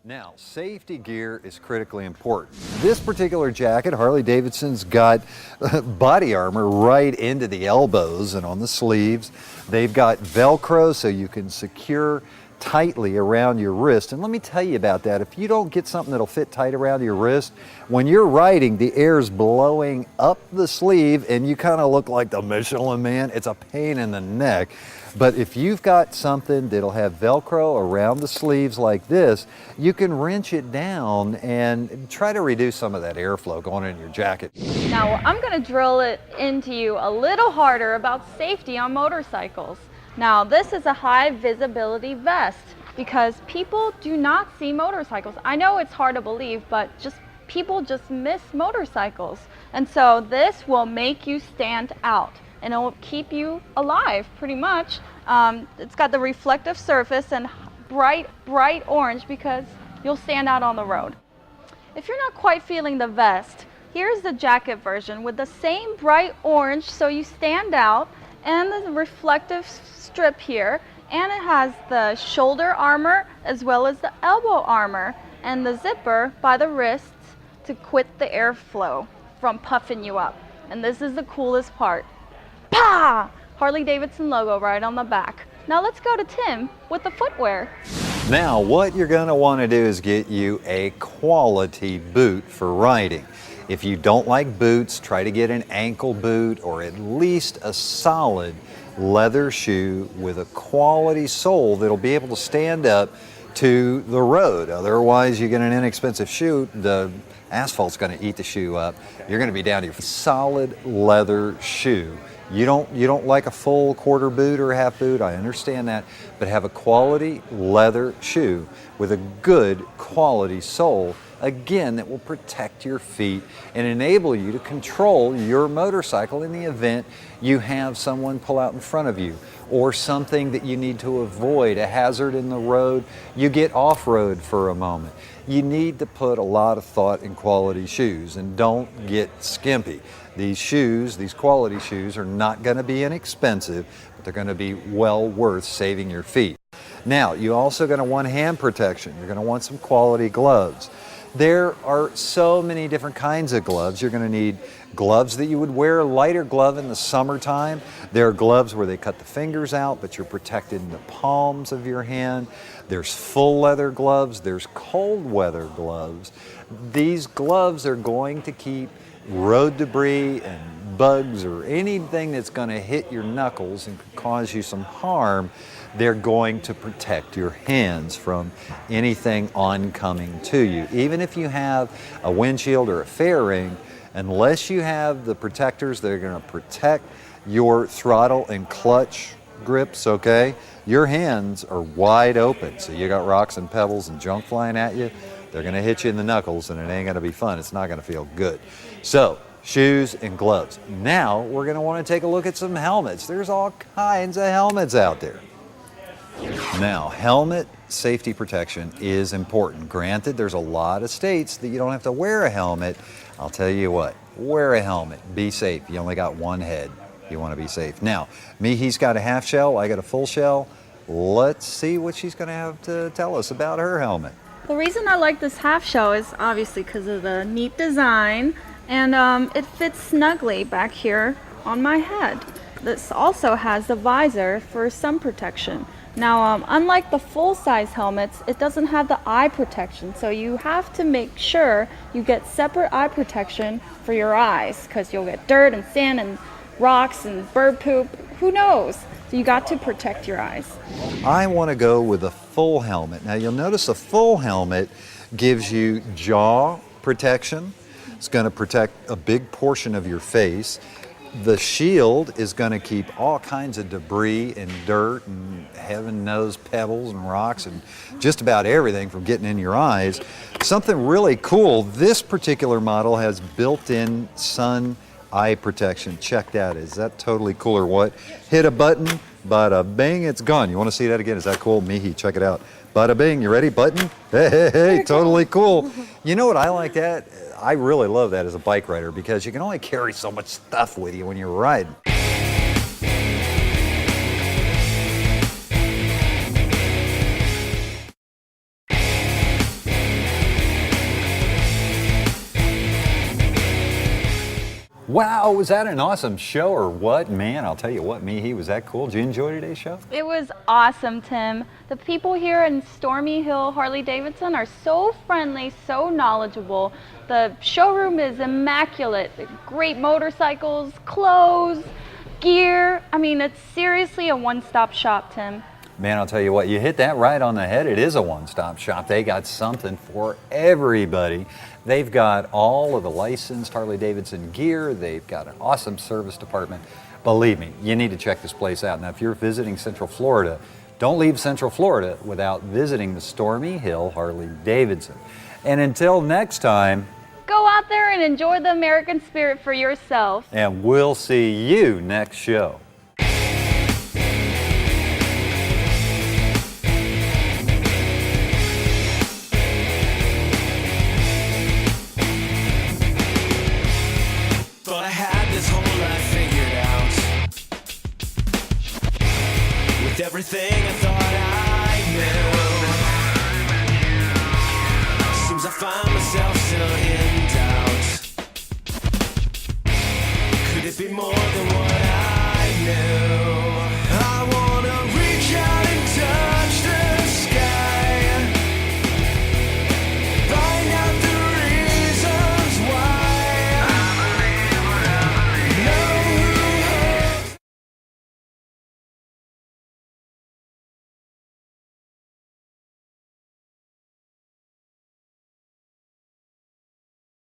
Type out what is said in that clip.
Now, safety gear is critically important. This particular jacket, Harley-Davidson's got body armor right into the elbows and on the sleeves. They've got Velcro so you can secure tightly around your wrist. And let me tell you about that. If you don't get something that'll fit tight around your wrist, when you're riding, the air's blowing up the sleeve and you kind of look like the Michelin Man. It's a pain in the neck. But if you've got something that'll have Velcro around the sleeves like this, you can wrench it down and try to reduce some of that airflow going in your jacket. Now I'm going to drill it into you a little harder about safety on motorcycles. Now this is a high visibility vest because people do not see motorcycles. I know it's hard to believe, but people just miss motorcycles. And so this will make you stand out. And it will keep you alive, pretty much. It's got the reflective surface and bright orange because you'll stand out on the road. If you're not quite feeling the vest, here's the jacket version with the same bright orange so you stand out, and the reflective strip here, and it has the shoulder armor as well as the elbow armor and the zipper by the wrists to quit the airflow from puffing you up. And this is the coolest part. Pa! Harley-Davidson logo right on the back. Now let's go to Tim with the footwear. Now what you're going to want to do is get you a quality boot for riding. If you don't like boots, try to get an ankle boot or at least a solid leather shoe with a quality sole that'll be able to stand up to the road. Otherwise you get an inexpensive shoe, the asphalt's going to eat the shoe up. You're going to be down to your solid leather shoe. You don't like a full quarter boot or a half boot, I understand that, but have a quality leather shoe with a good quality sole, again, that will protect your feet and enable you to control your motorcycle in the event you have someone pull out in front of you or something that you need to avoid, a hazard in the road, you get off-road for a moment. You need to put a lot of thought in quality shoes and don't get skimpy. These shoes, these quality shoes, are not going to be inexpensive, but they're going to be well worth saving your feet. Now, you're also going to want hand protection. You're going to want some quality gloves. There are so many different kinds of gloves. You're going to need gloves that you would wear, a lighter glove in the summertime. There are gloves where they cut the fingers out, but you're protected in the palms of your hand. There's full leather gloves. There's cold weather gloves. These gloves are going to keep road debris and bugs or anything that's going to hit your knuckles and could cause you some harm. They're going to protect your hands from anything oncoming to you. Even if you have a windshield or a fairing, unless you have the protectors that are going to protect your throttle and clutch grips, okay, your hands are wide open. So you got rocks and pebbles and junk flying at you, they're going to hit you in the knuckles and it ain't going to be fun. It's not going to feel good. So, shoes and gloves. Now, we're going to want to take a look at some helmets. There's all kinds of helmets out there. Now, helmet safety protection is important. Granted, there's a lot of states that you don't have to wear a helmet. I'll tell you what, wear a helmet. Be safe. You only got one head. You want to be safe. Now, Mihi's got a half shell. I got a full shell. Let's see what she's going to have to tell us about her helmet. The reason I like this half shell is obviously because of the neat design, and it fits snugly back here on my head. This also has the visor for sun protection. Now, unlike the full-size helmets, it doesn't have the eye protection, so you have to make sure you get separate eye protection for your eyes, because you'll get dirt and sand and rocks and bird poop, who knows? So you got to protect your eyes. I want to go with a full helmet. Now you'll notice a full helmet gives you jaw protection. It's going to protect a big portion of your face. The shield is going to keep all kinds of debris and dirt and heaven knows pebbles and rocks and just about everything from getting in your eyes. Something really cool, this particular model has built-in sun eye protection. Check that. Is that totally cool or what? Hit a button, bada bing, it's gone. You want to see that again? Is that cool? Mihi, check it out. Bada bing, you ready? Button? Hey, hey, hey, totally cool. You know what I like that? I really love that as a bike rider because you can only carry so much stuff with you when you're riding. Wow, was that an awesome show or what? Man, I'll tell you what, he was that cool. Did you enjoy today's show? It was awesome, Tim. The people here in Stormy Hill Harley Davidson are so friendly, so knowledgeable. The showroom is immaculate. Great motorcycles, clothes, gear. I mean, it's seriously a one-stop shop, Tim. Man, I'll tell you what, you hit that right on the head. It is a one-stop shop. They got something for everybody. They've got all of the licensed Harley-Davidson gear. They've got an awesome service department. Believe me, you need to check this place out. Now, if you're visiting Central Florida, don't leave Central Florida without visiting the Stormy Hill Harley-Davidson. And until next time, go out there and enjoy the American spirit for yourself. And we'll see you next show. Thought I had this whole life figured out. With everything I thought I knew.